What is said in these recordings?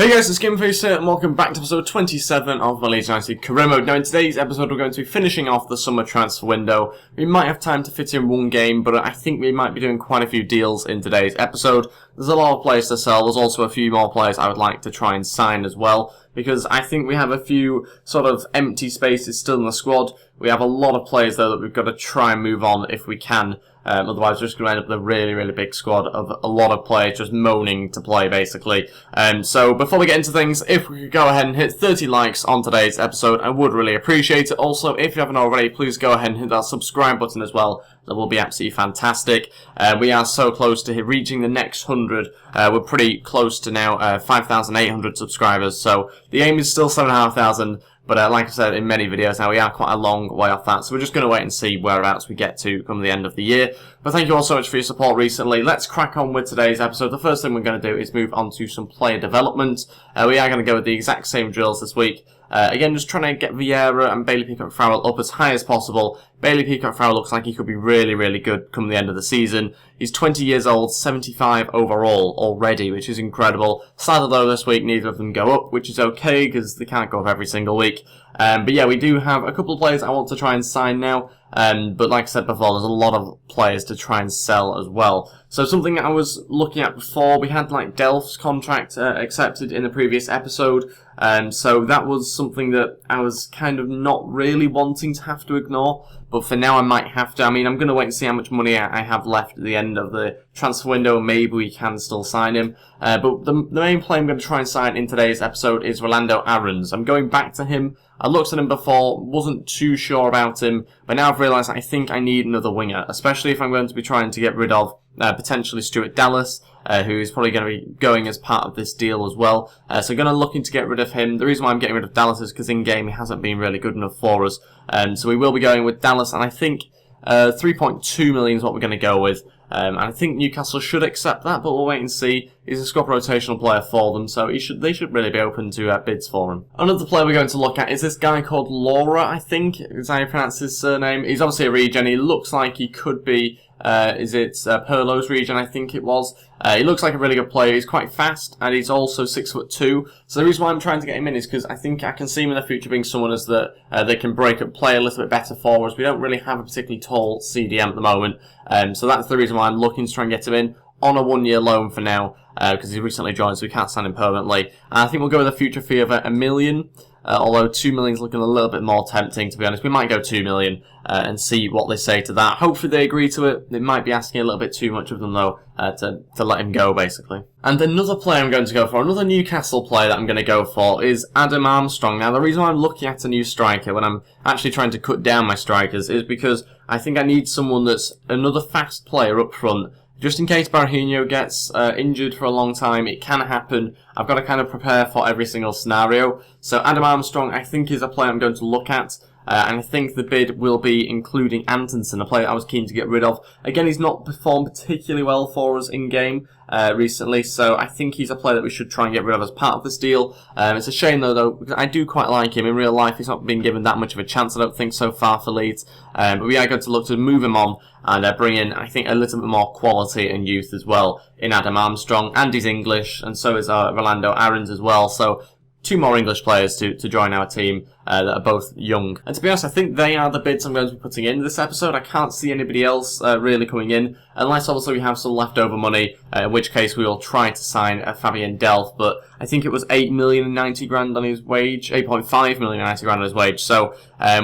Hey guys, it's Gameface here, and welcome back to episode 27 of the Leeds United career mode. Now in today's episode we're going to be finishing off the summer transfer window. We might have time to fit in one game, but I think we might be doing quite a few deals in today's episode. There's a lot of players to sell, there's also a few more players I would like to try and sign as well, because I think we have a few sort of empty spaces still in the squad. We have a lot of players though that we've got to try and move on if we can. Otherwise we're just going to end up with a really big squad of a lot of players just moaning to play, basically. So before we get into things, if we could go ahead and hit 30 likes on today's episode, I would really appreciate it. Also, if you haven't already, please go ahead and hit that subscribe button as well. That will be absolutely fantastic. We are so close to reaching the next 100. We're pretty close to now 5,800 subscribers, so the aim is still 7,500. But like I said in many videos now, we are quite a long way off that, so we're just going to wait and see whereabouts we get to come the end of the year. But thank you all so much for your support recently. Let's crack on with today's episode. The first thing we're going to do is move on to some player development. We are going to go with the exact same drills this week. Again, just trying to get Vieira and Bailey Peacock-Farrell up as high as possible. Bailey Peacock-Farrell looks like he could be really good come the end of the season. He's 20 years old, 75 overall already, which is incredible. Sadly though, this week neither of them go up, which is okay because they can't go up every single week. But yeah, we do have a couple of players I want to try and sign now. But like I said before, there's a lot of players to try and sell as well. So something I was looking at before, we had like Delph's contract accepted in the previous episode. So that was something that I was kind of not really wanting to have to ignore. But for now I might have to. I mean, I'm going to wait and see how much money I have left at the end of the transfer window. Maybe we can still sign him. But the main player I'm going to try and sign in today's episode is Rolando Aarons. I'm going back to him. I looked at him before, wasn't too sure about him, but now I've realised I think I need another winger, especially if I'm going to be trying to get rid of potentially Stuart Dallas, who is probably going to be going as part of this deal as well. So I'm going to looking to get rid of him. The reason why I'm getting rid of Dallas is because in-game he hasn't been really good enough for us. So we will be going with Dallas, and I think 3.2 million is what we're going to go with. And I think Newcastle should accept that, but we'll wait and see. He's a squad rotational player for them, so they should really be open to bids for him. Another player we're going to look at is this guy called Laura, I think, is how you pronounce his surname. He's obviously a regen. He looks like he could be, Perlo's region, I think it was. He looks like a really good player. He's quite fast, and he's also 6'2". So the reason why I'm trying to get him in is because I think I can see him in the future being someone as that they can break up play a little bit better for us. We don't really have a particularly tall CDM at the moment, so that's the reason why I'm looking to try and get him in on a 1-year loan for now, because he recently joined, so we can't sign him permanently. And I think we'll go with a future fee of $1 million. Although 2 million is looking a little bit more tempting, to be honest. We might go 2 million and see what they say to that. Hopefully they agree to it. It might be asking a little bit too much of them, though, to let him go, basically. And another player I'm going to go for, another Newcastle player that I'm going to go for, is Adam Armstrong. Now, the reason why I'm looking at a new striker when I'm actually trying to cut down my strikers is because I think I need someone that's another fast player up front. Just in case Barrinho gets injured for a long time, it can happen. I've got to kind of prepare for every single scenario. So Adam Armstrong, I think, is a player I'm going to look at. And I think the bid will be including Antonsen, a player I was keen to get rid of. Again, he's not performed particularly well for us in-game recently, so I think he's a player that we should try and get rid of as part of this deal. It's a shame, though, because I do quite like him. In real life, he's not been given that much of a chance, I don't think, so far for Leeds. But we are going to look to move him on and bring in, I think, a little bit more quality and youth as well in Adam Armstrong. And he's English, and so is Rolando Aarons as well, so 2 more English players to join our team that are both young. And to be honest, I think they are the bids I'm going to be putting in this episode. I can't see anybody else really coming in, unless obviously we have some leftover money, in which case we will try to sign Fabian Delph, but I think it was 8,090 grand on his wage, 8.5 million 90 grand on his wage, so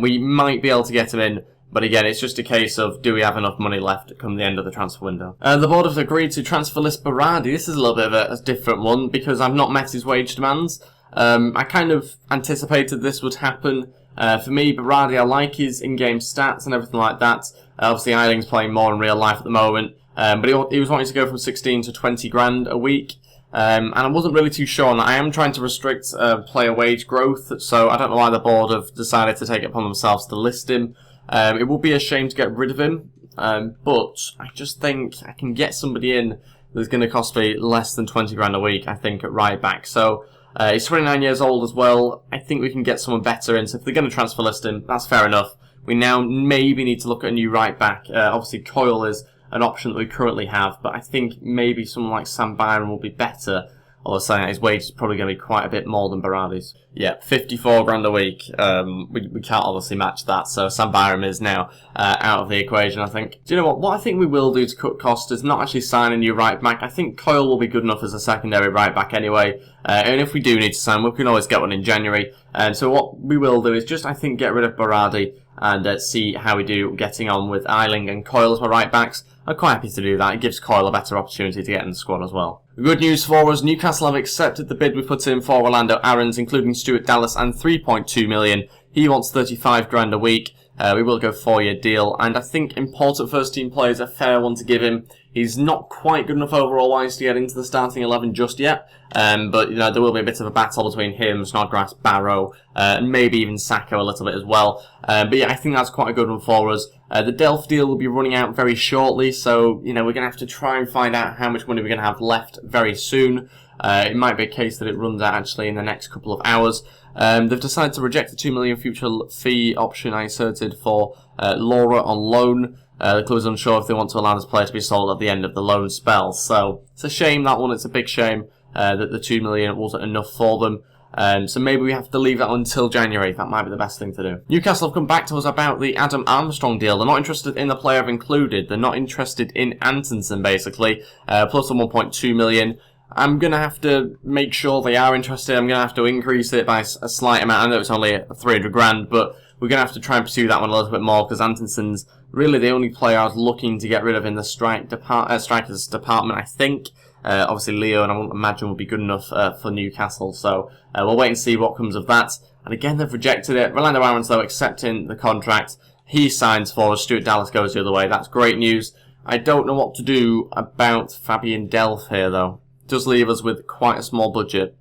we might be able to get him in. But again, it's just a case of, do we have enough money left to come the end of the transfer window? The board have agreed to transfer list Berardi. This is a little bit of a different one, because I've not met his wage demands. I kind of anticipated this would happen. For me, Berardi, I like his in-game stats and everything like that. Obviously, Eiling's playing more in real life at the moment. But he was wanting to go from 16 to 20 grand a week. And I wasn't really too sure on that. I am trying to restrict player wage growth, so I don't know why the board have decided to take it upon themselves to list him. It would be a shame to get rid of him, but I just think I can get somebody in that's going to cost me less than 20 grand a week, I think, at right back. So he's 29 years old as well. I think we can get someone better in, so if they're going to transfer list him, that's fair enough. We now maybe need to look at a new right back. Obviously, Coyle is an option that we currently have, but I think maybe someone like Sam Byron will be better. Although saying that his wage is probably going to be quite a bit more than Berardi's. Yeah, 54 grand a week. We can't obviously match that, so Sam Byram is now out of the equation, I think. Do you know what? What I think we will do to cut costs is not actually sign a new right back. I think Coyle will be good enough as a secondary right back anyway. And if we do need to sign, we can always get one in January. So what we will do is just, I think, get rid of Berardi and see how we do getting on with Eiling and Coyle as my right backs. I'm quite happy to do that. It gives Coyle a better opportunity to get in the squad as well. Good news for us, Newcastle have accepted the bid we put in for Orlando Aarons, including Stuart Dallas, and 3.2 million. He wants 35 grand a week. We will go 4-year deal, and I think important first team play is a fair one to give him. He's not quite good enough overall wise to get into the starting 11 just yet, but you know there will be a bit of a battle between him, Snodgrass, Barrow, and maybe even Sacco a little bit as well. But yeah, I think that's quite a good one for us. The Delph deal will be running out very shortly, so you know we're going to have to try and find out how much money we're going to have left very soon. It might be a case that it runs out actually in the next couple of hours. They've decided to reject the 2 million future fee option I inserted for Laura on loan. The club is unsure if they want to allow this player to be sold at the end of the loan spell. So it's a shame, that one. It's a big shame that the 2 million wasn't enough for them. So maybe we have to leave that until January. That might be the best thing to do. Newcastle have come back to us about the Adam Armstrong deal. They're not interested in the player I've included. They're not interested in Antonsen, basically. Plus the 1.2 million. I'm going to have to make sure they are interested. I'm going to have to increase it by a slight amount. I know it's only 300 grand, but we're going to have to try and pursue that one a little bit more because Antonsen's really the only player I was looking to get rid of in the strikers department, I think. Obviously, Leo, and I wouldn't imagine would be good enough for Newcastle. So we'll wait and see what comes of that. And again, they've rejected it. Orlando Aarons, though, accepting the contract. He signs for us. Stuart Dallas goes the other way. That's great news. I don't know what to do about Fabian Delph here, though. Does leave us with quite a small budget,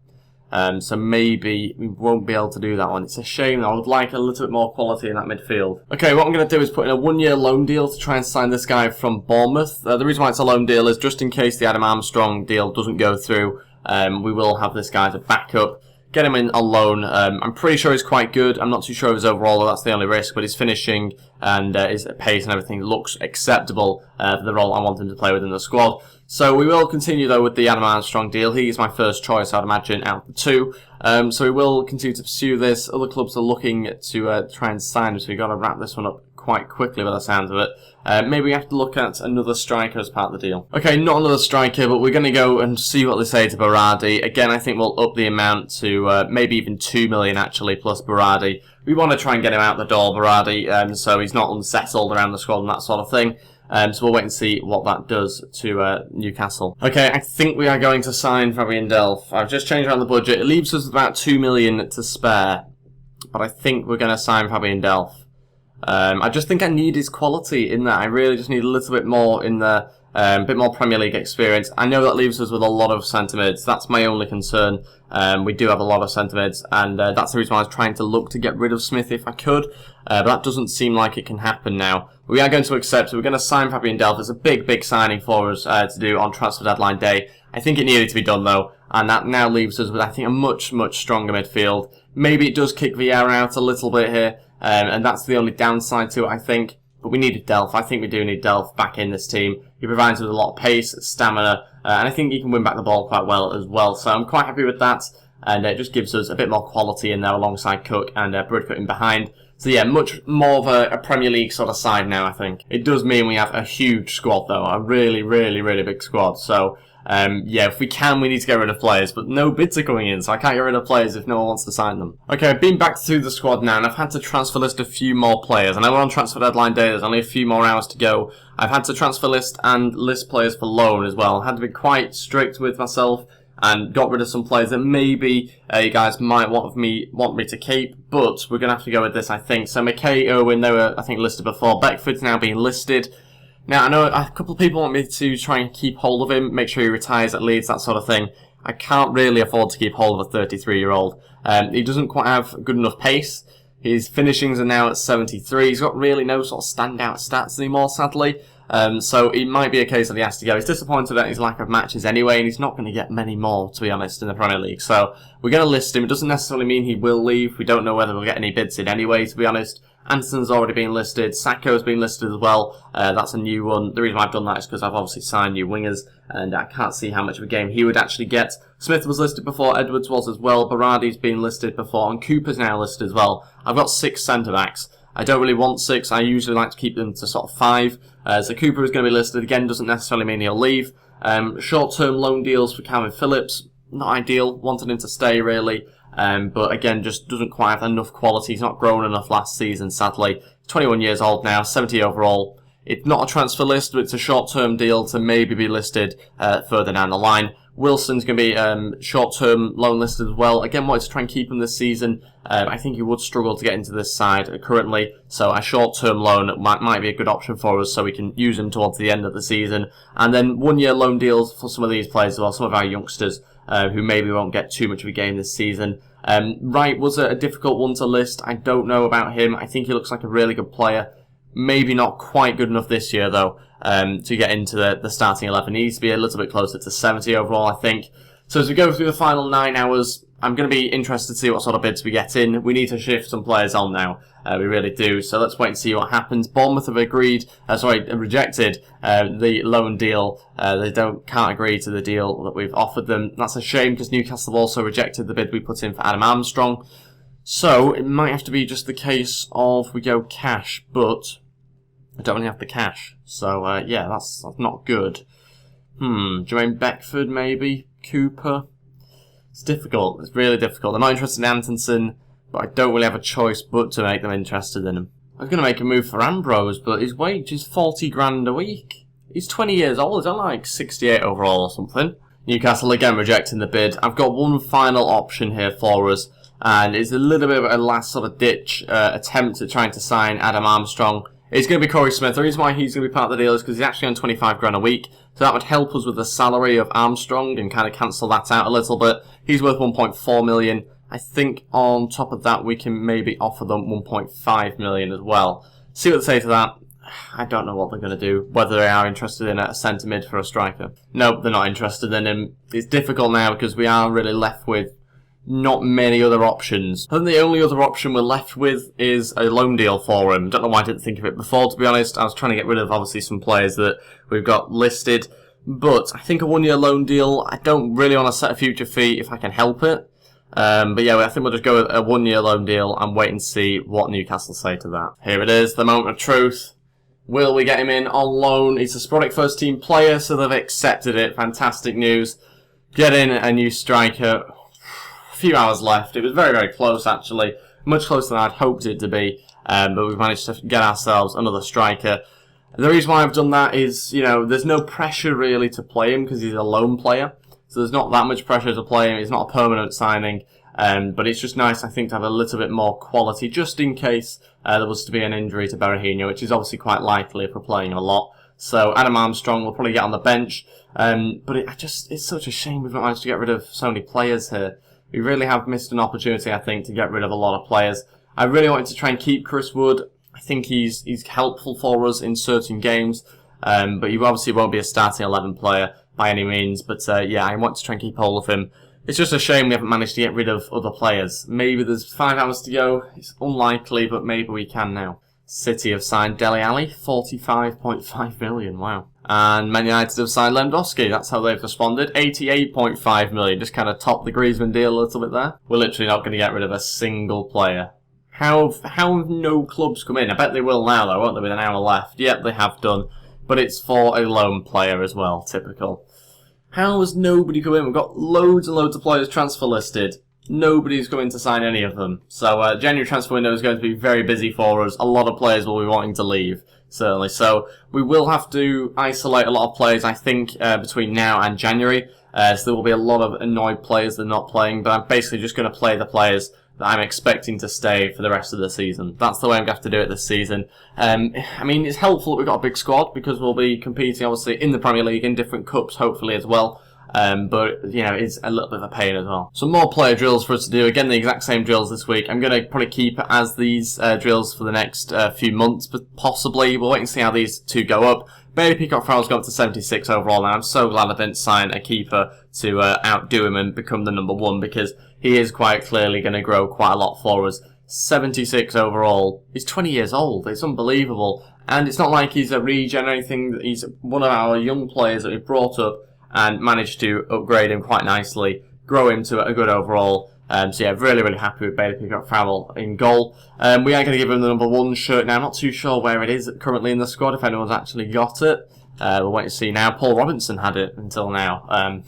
so maybe we won't be able to do that one. It's a shame. I would like a little bit more quality in that midfield. Okay, what I'm going to do is put in a 1-year loan deal to try and sign this guy from Bournemouth. The reason why it's a loan deal is just in case the Adam Armstrong deal doesn't go through, we will have this guy to back up. Get him in on loan. I'm pretty sure he's quite good. I'm not too sure of his overall, that's the only risk, but his finishing and his pace and everything looks acceptable for the role I want him to play within the squad. So we will continue, though, with the Adam Armstrong deal. He is my first choice, I'd imagine, out of the two. So we will continue to pursue this. Other clubs are looking to try and sign him, so we've got to wrap this one up quite quickly by the sounds of it. Maybe we have to look at another striker as part of the deal. Okay, not another striker, but we're going to go and see what they say to Berardi. Again, I think we'll up the amount to maybe even 2 million actually, plus Berardi. We want to try and get him out the door, Berardi, so he's not unsettled around the squad and that sort of thing. So we'll wait and see what that does to Newcastle. Okay, I think we are going to sign Fabian Delph. I've just changed around the budget. It leaves us about 2 million to spare, but I think we're going to sign Fabian Delph. I just think I need his quality in that. I really just need a little bit more in there, a bit more Premier League experience. I know that leaves us with a lot of centre-mids. That's my only concern. We do have a lot of centre-mids, and that's the reason why I was trying to look to get rid of Smith if I could. But that doesn't seem like it can happen now. We are going to accept, so we're going to sign Fabian Delph. It's a big, big signing for us to do on transfer deadline day. I think it needed to be done, though, and that now leaves us with, I think, a much, much stronger midfield. Maybe it does kick Vieira out a little bit here, and that's the only downside to it, I think. But we needed Delph. I think we do need Delph back in this team. He provides us with a lot of pace, stamina, and I think he can win back the ball quite well as well. So I'm quite happy with that, and it just gives us a bit more quality in there alongside Cook and Bridcut in behind. So yeah, much more of a Premier League sort of side now, I think. It does mean we have a huge squad, though. A really, really, really big squad. So yeah, if we can, we need to get rid of players, but no bids are coming in, so I can't get rid of players if no one wants to sign them. Okay, I've been back through the squad now, and I've had to transfer list a few more players. I know we're on transfer deadline day, there's only a few more hours to go. I've had to transfer list and list players for loan as well. I had to be quite strict with myself and got rid of some players that maybe you guys might want me to keep, but we're going to have to go with this, I think. So McKay, Irwin, they were, I think, listed before. Beckford's now being listed. Now, I know a couple of people want me to try and keep hold of him, make sure he retires at Leeds, that sort of thing. I can't really afford to keep hold of a 33-year-old. He doesn't quite have good enough pace. His finishings are now at 73. He's got really no sort of standout stats anymore, sadly. So it might be a case that he has to go. He's disappointed at his lack of matches anyway, and he's not going to get many more, to be honest, in the Premier League. So we're going to list him. It doesn't necessarily mean he will leave. We don't know whether we'll get any bids in anyway, to be honest. Anderson's already been listed. Sacco's been listed as well. That's a new one. The reason why I've done that is because I've obviously signed new wingers, and I can't see how much of a game he would actually get. Smith was listed before, Edwards was as well, Berardi's been listed before, and Cooper's now listed as well. I've got 6 centre-backs. I don't really want 6. I usually like to keep them to sort of 5. So Cooper is going to be listed again. Doesn't necessarily mean he'll leave. Short-term loan deals for Calvin Phillips. Not ideal. Wanted him to stay, really. But again, just doesn't quite have enough quality. He's not grown enough last season, sadly. 21 years old now, 70 overall. It's not a transfer list, but it's a short-term deal to maybe be listed further down the line. Wilson's going to be short-term loan listed as well. Again, wanted to try and keep him this season. I think he would struggle to get into this side currently, so a short-term loan might be a good option for us, so we can use him towards the end of the season. And then 1-year loan deals for some of these players as well, some of our youngsters who maybe won't get too much of a game this season. Wright was a difficult one to list. I don't know about him. I think he looks like a really good player. Maybe not quite good enough this year, though, to get into the starting 11. He needs to be a little bit closer to 70 overall, I think. So as we go through the final 9 hours, I'm going to be interested to see what sort of bids we get in. We need to shift some players on now. We really do. So let's wait and see what happens. Bournemouth have rejected the loan deal. They can't agree to the deal that we've offered them. That's a shame because Newcastle have also rejected the bid we put in for Adam Armstrong. So it might have to be just the case of we go cash, but I don't really have the cash. So yeah, that's not good. Jermaine Beckford maybe? Cooper? It's difficult. It's really difficult. I'm not interested in Antonsen, but I don't really have a choice but to make them interested in him. I was going to make a move for Ambrose, but his wage is 40 grand a week. He's 20 years old. He's on like 68 overall or something. Newcastle again rejecting the bid. I've got one final option here for us, and it's a little bit of a last sort of ditch attempt at trying to sign Adam Armstrong. It's going to be Corey Smith. The reason why he's going to be part of the deal is because he's actually on 25 grand a week. So that would help us with the salary of Armstrong and kind of cancel that out a little bit. He's worth 1.4 million. I think on top of that we can maybe offer them 1.5 million as well. See what they say to that. I don't know what they're going to do. Whether they are interested in a centre mid for a striker. Nope, they're not interested in him. It's difficult now because we are really left with not many other options. I think the only other option we're left with is a loan deal for him. Don't know why I didn't think of it before, to be honest. I was trying to get rid of, obviously, some players that we've got listed. But I think a 1-year loan deal, I don't really want to set a future fee if I can help it. But yeah, I think we'll just go with a 1-year loan deal and wait and see what Newcastle say to that. Here it is, the moment of truth. Will we get him in on loan? He's a sporadic first-team player, so they've accepted it. Fantastic news. Get in a new striker. Few hours left. It was very, very close actually. Much closer than I'd hoped it to be. But we've managed to get ourselves another striker. The reason why I've done that is, you know, there's no pressure really to play him because he's a loan player. So there's not that much pressure to play him. It's not a permanent signing. But it's just nice, I think, to have a little bit more quality just in case there was to be an injury to Berahino, which is obviously quite likely if we're playing him a lot. So Adam Armstrong will probably get on the bench. But it's such a shame we've not managed to get rid of so many players here. We really have missed an opportunity, I think, to get rid of a lot of players. I really wanted to try and keep Chris Wood. I think he's helpful for us in certain games, but he obviously won't be a starting 11 player by any means. But yeah, I want to try and keep hold of him. It's just a shame we haven't managed to get rid of other players. Maybe there's 5 hours to go. It's unlikely, but maybe we can now. City have signed Dele Alli, 45.5 million, wow. And Man United have signed Lewandowski, that's how they've responded, 88.5 million, just kind of topped the Griezmann deal a little bit there. We're literally not going to get rid of a single player. How have no clubs come in? I bet they will now though, won't they, with an hour left? Yep, they have done, but it's for a loan player as well, typical. How has nobody come in? We've got loads and loads of players transfer listed. Nobody's going to sign any of them. So January transfer window is going to be very busy for us. A lot of players will be wanting to leave, certainly. So we will have to isolate a lot of players, I think, between now and January. So there will be a lot of annoyed players that are not playing. But I'm basically just going to play the players that I'm expecting to stay for the rest of the season. That's the way I'm going to have to do it this season. I mean, it's helpful that we've got a big squad because we'll be competing, obviously, in the Premier League, in different cups, hopefully, as well. But, you know, it's a little bit of a pain as well. Some more player drills for us to do. Again, the exact same drills this week. I'm going to probably keep it as these drills for the next few months, but possibly. We'll wait and see how these two go up. Bailey Peacock-Farrell's gone up to 76 overall now. I'm so glad I didn't sign a keeper to outdo him and become the number 1 because he is quite clearly going to grow quite a lot for us. 76 overall. He's 20 years old. It's unbelievable. And it's not like he's a regen or anything. He's one of our young players that we brought up and managed to upgrade him quite nicely, grow him to a good overall. So yeah, really happy with Bailey Peacock-Farrell in goal. We are going to give him the number 1 shirt now. I'm not too sure where it is currently in the squad, if anyone's actually got it. We'll wait to see now. Paul Robinson had it until now.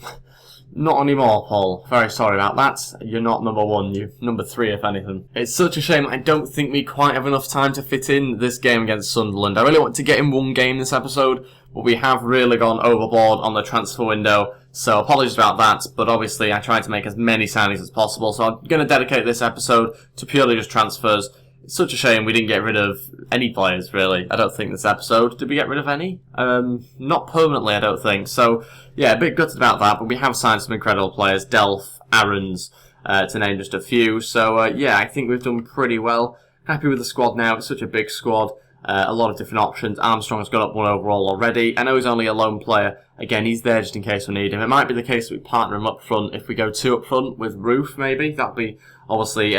Not anymore, Paul. Very sorry about that. You're not number 1, you're number 3 if anything. It's such a shame I don't think we quite have enough time to fit in this game against Sunderland. I really want to get in 1 game this episode, but we have really gone overboard on the transfer window, so apologies about that, but obviously I tried to make as many signings as possible, so I'm going to dedicate this episode to purely just transfers. It's such a shame we didn't get rid of any players, really. I don't think this episode. Did we get rid of any? Not permanently, I don't think. So, yeah, a bit gutted about that, but we have signed some incredible players. Delph, Aarons, to name just a few. So, yeah, I think we've done pretty well. Happy with the squad now. It's such a big squad. A lot of different options. Armstrong's got up 1 overall already. I know he's only a lone player. Again, he's there just in case we need him. It might be the case that we partner him up front if we go 2 up front with Roof, maybe. That'd be obviously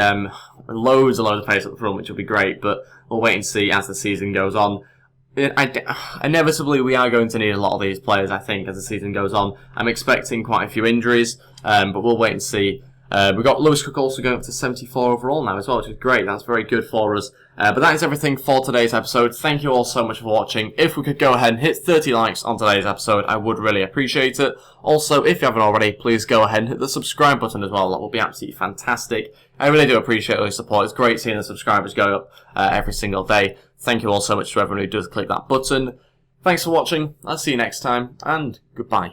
loads of pace up front, which would be great, but we'll wait and see as the season goes on. Inevitably, we are going to need a lot of these players, I think, as the season goes on. I'm expecting quite a few injuries, but we'll wait and see. We've got Lewis Cook also going up to 74 overall now as well, which is great. That's very good for us. But that is everything for today's episode. Thank you all so much for watching. If we could go ahead and hit 30 likes on today's episode, I would really appreciate it. Also, if you haven't already, please go ahead and hit the subscribe button as well. That will be absolutely fantastic. I really do appreciate all your support. It's great seeing the subscribers go up every single day. Thank you all so much to everyone who does click that button. Thanks for watching. I'll see you next time, and goodbye.